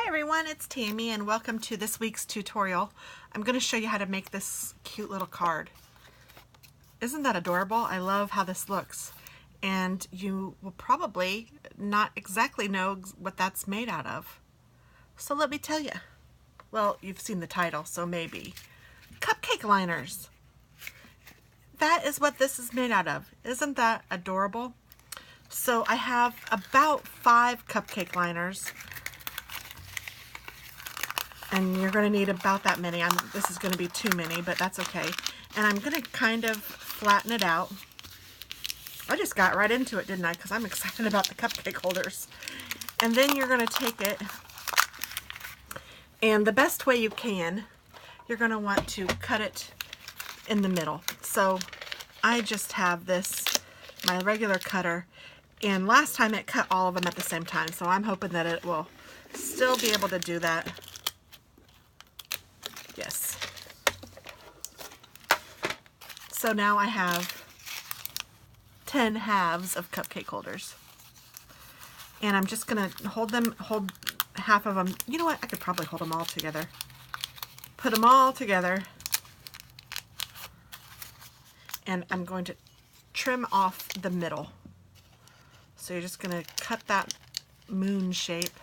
Hi everyone, it's Tammy and welcome to this week's tutorial. I'm going to show you how to make this cute little card. Isn't that adorable? I love how this looks. And you will probably not exactly know what that's made out of. So let me tell you. Well, you've seen the title, so maybe. Cupcake liners. That is what this is made out of. Isn't that adorable? So I have about 5 cupcake liners. And you're going to need about that many. This is going to be too many, but that's okay. And I'm going to kind of flatten it out. I just got right into it, didn't I? Because I'm excited about the cupcake holders. And then you're going to take it, and the best way you can, you're going to want to cut it in the middle. So I just have this, my regular cutter, and last time it cut all of them at the same time. So I'm hoping that it will still be able to do that. Yes. So now I have 10 halves of cupcake holders. And I'm just going to hold half of them. You know what? I could probably hold them all together. Put them all together. And I'm going to trim off the middle. So you're just going to cut that moon shape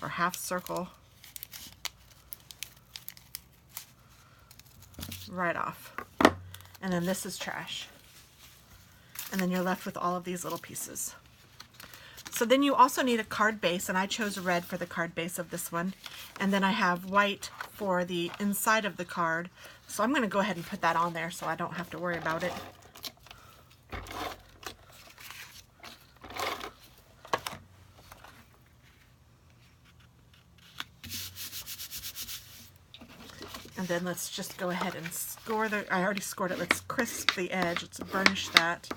or half circle right off. And then this is trash. And then you're left with all of these little pieces. So then you also need a card base, and I chose red for the card base of this one. And then I have white for the inside of the card. So I'm going to go ahead and put that on there so I don't have to worry about it. And then let's just go ahead and score I already scored it. Let's crisp the edge. Let's burnish that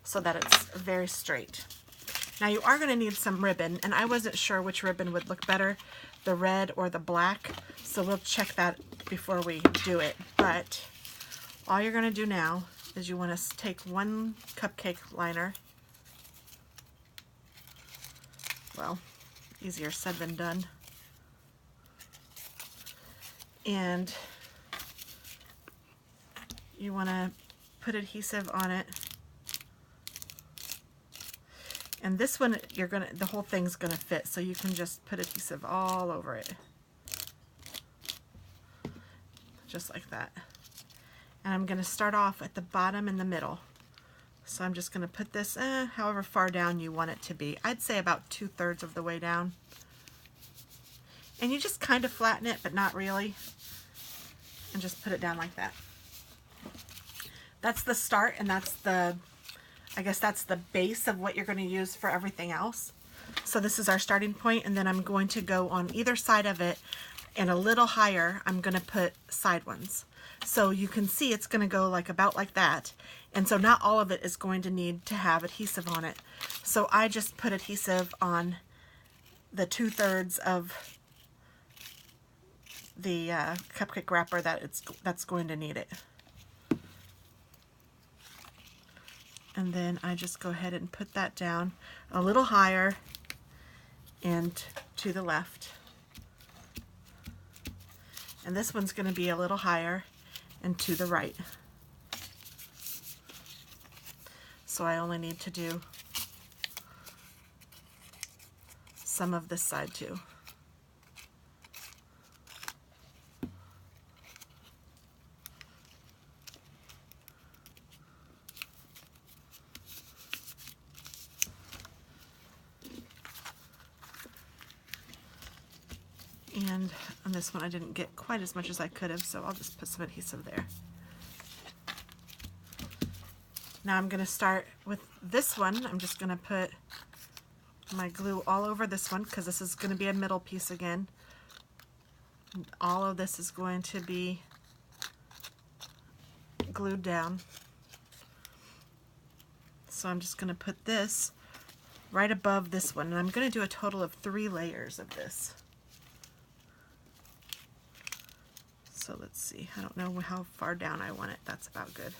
so that it's very straight. Now you are going to need some ribbon, and I wasn't sure which ribbon would look better, the red or the black. So we'll check that before we do it. But all you're going to do now is you want to take one cupcake liner. Well, easier said than done. And you want to put adhesive on it. And this one, the whole thing's gonna fit, so you can just put adhesive all over it. Just like that. And I'm gonna start off at the bottom and the middle. So I'm just gonna put this however far down you want it to be. I'd say about 2/3 of the way down. And you just kind of flatten it, but not really. And just put it down like that. That's the start, and that's I guess that's the base of what you're going to use for everything else. So this is our starting point, and then I'm going to go on either side of it, and a little higher I'm going to put side ones. So you can see it's going to go about like that. And so not all of it is going to need to have adhesive on it. So I just put adhesive on the 2/3 of the cupcake wrapper that's going to need it. And then I just go ahead and put that down a little higher and to the left. And this one's going to be a little higher and to the right. So I only need to do some of this side too. And on this one I didn't get quite as much as I could have, so I'll just put some adhesive there. Now I'm going to start with this one. I'm just going to put my glue all over this one because this is going to be a middle piece again. And all of this is going to be glued down. So I'm just going to put this right above this one, and I'm going to do a total of 3 layers of this. So let's see, I don't know how far down I want it. That's about good.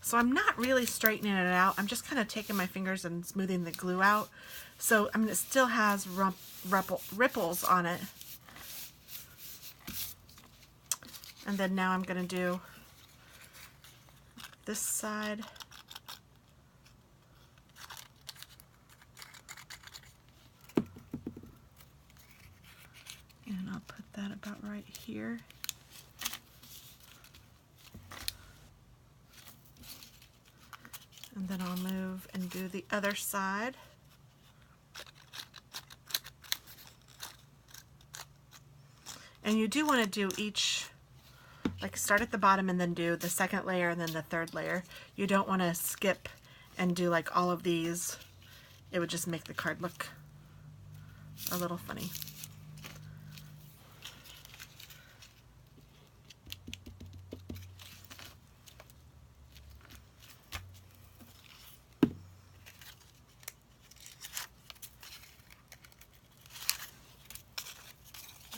So I'm not really straightening it out. I'm just kind of taking my fingers and smoothing the glue out So, I mean, it still has ripples on it. And then now I'm going to do this side. And I'll put that about right here. And then I'll move and do the other side. And you do want to do each, like start at the bottom and then do the second layer and then the third layer. You don't want to skip and do like all of these. It would just make the card look a little funny.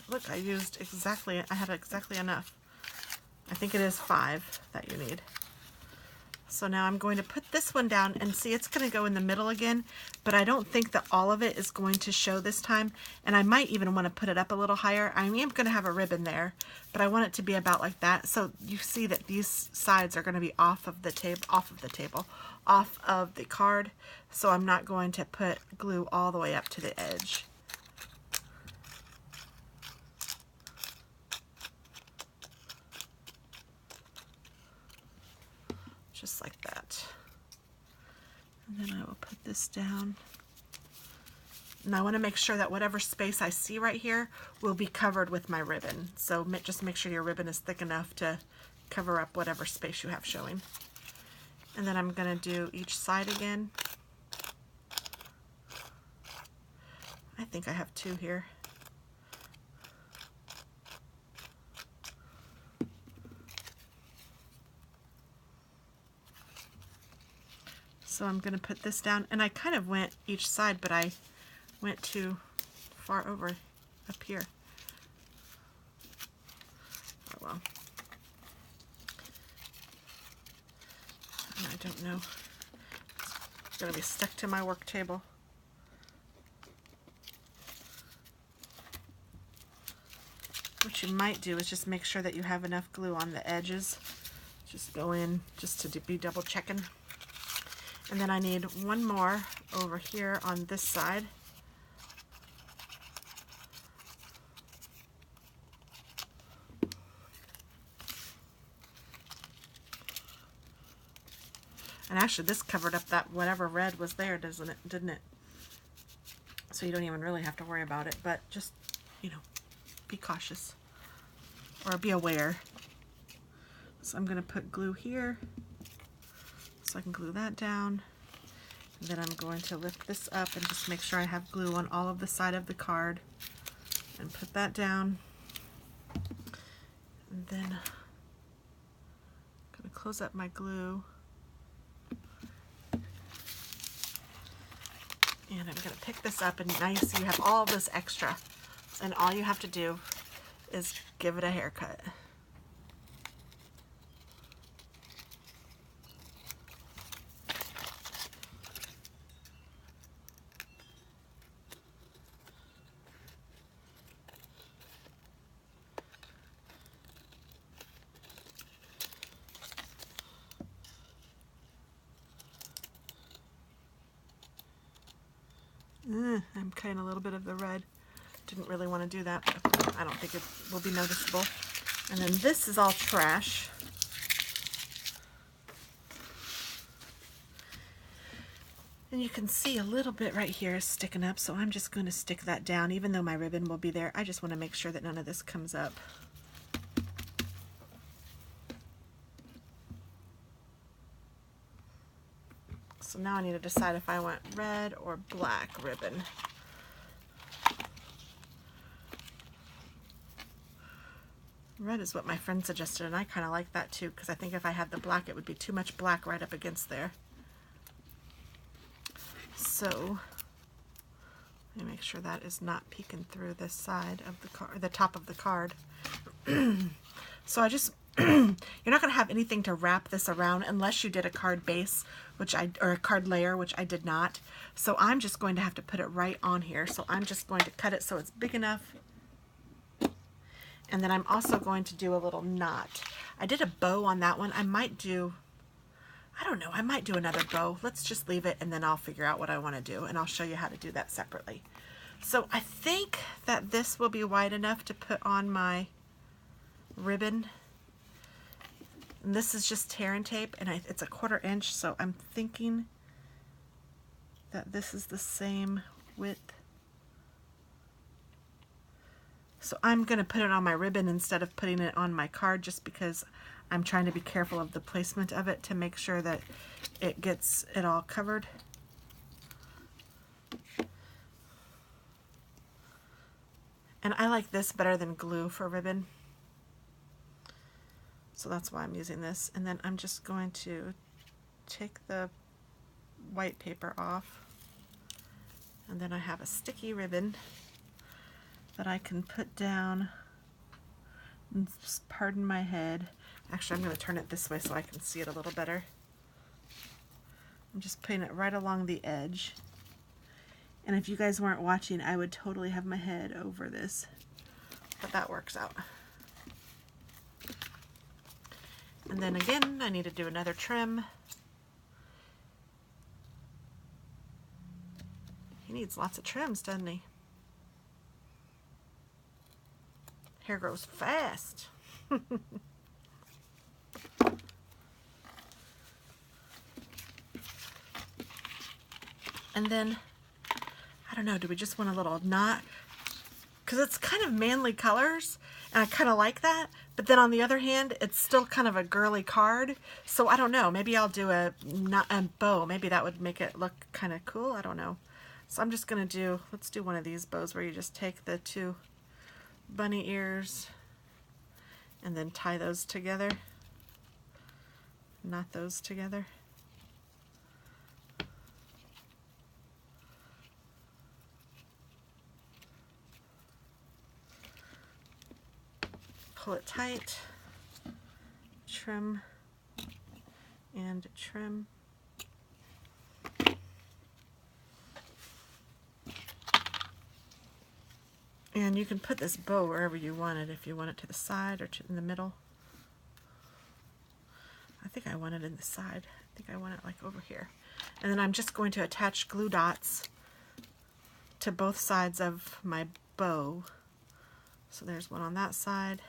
Look, I had exactly enough. I think it is 5 that you need. So now I'm going to put this one down and see it's going to go in the middle again, but I don't think that all of it is going to show this time. And I might even want to put it up a little higher. I am going to have a ribbon there, but I want it to be about like that. So you see that these sides are going to be off of the card. So I'm not going to put glue all the way up to the edge. Just like that. And then I will put this down. And I want to make sure that whatever space I see right here will be covered with my ribbon. So just make sure your ribbon is thick enough to cover up whatever space you have showing. And then I'm going to do each side again. I think I have 2 here. So I'm going to put this down, and I kind of went each side, but I went too far over up here. Oh well. I don't know. It's going to be stuck to my work table. What you might do is just make sure that you have enough glue on the edges. Just go in just to be double checking. And then I need one more over here on this side. And actually this covered up that whatever red was there, didn't it? So you don't even really have to worry about it, but just, you know, be cautious or be aware. So I'm going to put glue here. So I can glue that down. And then I'm going to lift this up and just make sure I have glue on all of the side of the card and put that down. And then I'm going to close up my glue. And I'm going to pick this up, and now you see you have all of this extra. And all you have to do is give it a haircut. I'm cutting a little bit of the red. Didn't really want to do that, but I don't think it will be noticeable. And then this is all trash. And you can see a little bit right here is sticking up, so I'm just going to stick that down. Even though my ribbon will be there, I just want to make sure that none of this comes up. So now I need to decide if I want red or black ribbon. Red is what my friend suggested, and I kind of like that too, because I think if I had the black, it would be too much black right up against there. So let me make sure that is not peeking through this side of the card, the top of the card. So I just you're not going to have anything to wrap this around unless you did a card base, or a card layer, which I did not. So I'm just going to have to put it right on here. So I'm just going to cut it so it's big enough. And then I'm also going to do a little knot. I did a bow on that one. I might do another bow. Let's just leave it and then I'll figure out what I want to do, and I'll show you how to do that separately. So I think that this will be wide enough to put on my ribbon. And this is just tear and tape, and it's a 1/4 inch, so I'm thinking that this is the same width. So I'm going to put it on my ribbon instead of putting it on my card, just because I'm trying to be careful of the placement of it to make sure that it gets it all covered. And I like this better than glue for ribbon. So that's why I'm using this. And then I'm just going to take the white paper off. And then I have a sticky ribbon that I can put down. And pardon my head. Actually, I'm going to turn it this way so I can see it a little better. I'm just putting it right along the edge. And if you guys weren't watching, I would totally have my head over this. But that works out. And then again, I need to do another trim. He needs lots of trims, doesn't he? Hair grows fast. And then, I don't know, do we just want a little knot? Because it's kind of manly colors, and I kind of like that. But then on the other hand, it's still kind of a girly card. So I don't know, maybe I'll do a bow. Maybe that would make it look kind of cool. I don't know. So I'm just going to do, let's do one of these bows where you just take the 2 bunny ears and then tie those together. Knot those together. Pull it tight, trim, and trim. And you can put this bow wherever you want it, if you want it to the side or in the middle. I think I want it in the side. I think I want it like over here. And then I'm just going to attach glue dots to both sides of my bow. So there's one on that side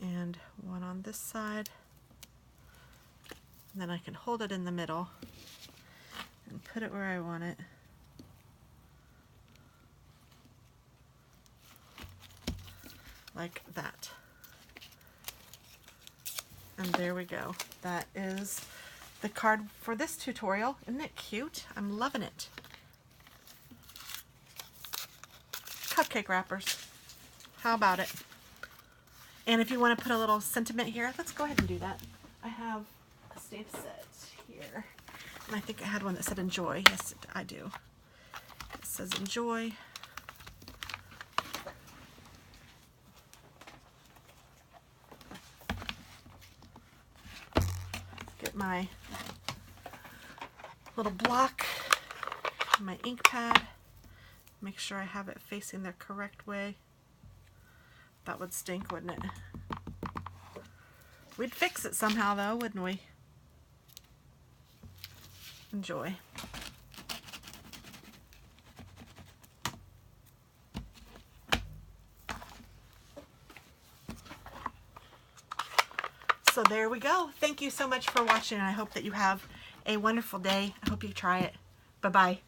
and one on this side. And then I can hold it in the middle and put it where I want it. Like that. And there we go. That is the card for this tutorial. Isn't it cute? I'm loving it. Cupcake wrappers. How about it? And if you want to put a little sentiment here, let's go ahead and do that. I have a stamp set here. And I think I had one that said enjoy. Yes, I do. It says enjoy. Get my little block, my ink pad. Make sure I have it facing the correct way. That would stink, wouldn't it? We'd fix it somehow though, wouldn't we? Enjoy. So there we go. Thank you so much for watching, and I hope that you have a wonderful day. I hope you try it. Bye-bye.